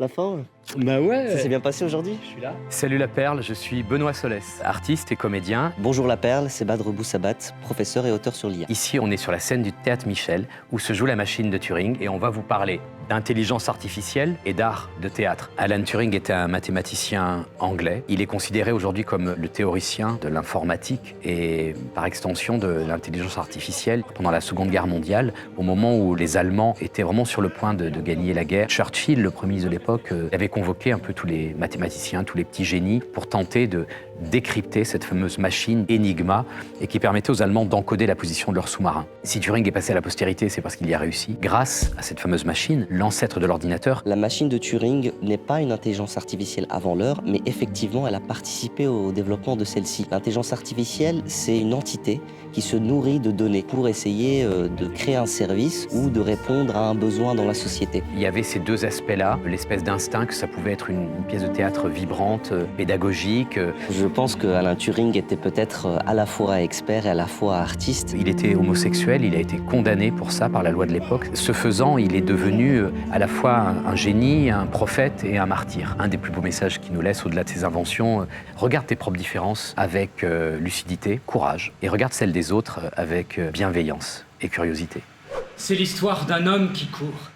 la fin. Bah ouais. Ça s'est bien passé aujourd'hui? Je suis là. Salut la Perle, je suis Benoît Solès, artiste et comédien. Bonjour la Perle, c'est Badr Boussabat, professeur et auteur sur l'IA. Ici, on est sur la scène du Théâtre Michel, où se joue la machine de Turing, et on va vous parler d'intelligence artificielle et d'art de théâtre. Alan Turing était un mathématicien anglais. Il est considéré aujourd'hui comme le théoricien de l'informatique et par extension de l'intelligence artificielle. Pendant la Seconde Guerre mondiale, au moment où les Allemands étaient vraiment sur le point de gagner la guerre, Churchill, le Premier ministre de l'époque, avait convoqué un peu tous les mathématiciens, tous les petits génies, pour tenter de décrypter cette fameuse machine Enigma et qui permettait aux Allemands d'encoder la position de leurs sous-marins. Si Turing est passé à la postérité, c'est parce qu'il y a réussi. Grâce à cette fameuse machine, l'ancêtre de l'ordinateur. La machine de Turing n'est pas une intelligence artificielle avant l'heure, mais effectivement, elle a participé au développement de celle-ci. L'intelligence artificielle, c'est une entité qui se nourrit de données pour essayer de créer un service ou de répondre à un besoin dans la société. Il y avait ces deux aspects-là, l'espèce d'instinct que ça pouvait être une pièce de théâtre vibrante, pédagogique. Je pense qu'Alan Turing était peut-être à la fois expert et à la fois artiste. Il était homosexuel, il a été condamné pour ça par la loi de l'époque. Ce faisant, il est devenu à la fois un génie, un prophète et un martyr. Un des plus beaux messages qu'il nous laisse au-delà de ses inventions, regarde tes propres différences avec lucidité, courage, et regarde celles des autres avec bienveillance et curiosité. C'est l'histoire d'un homme qui court.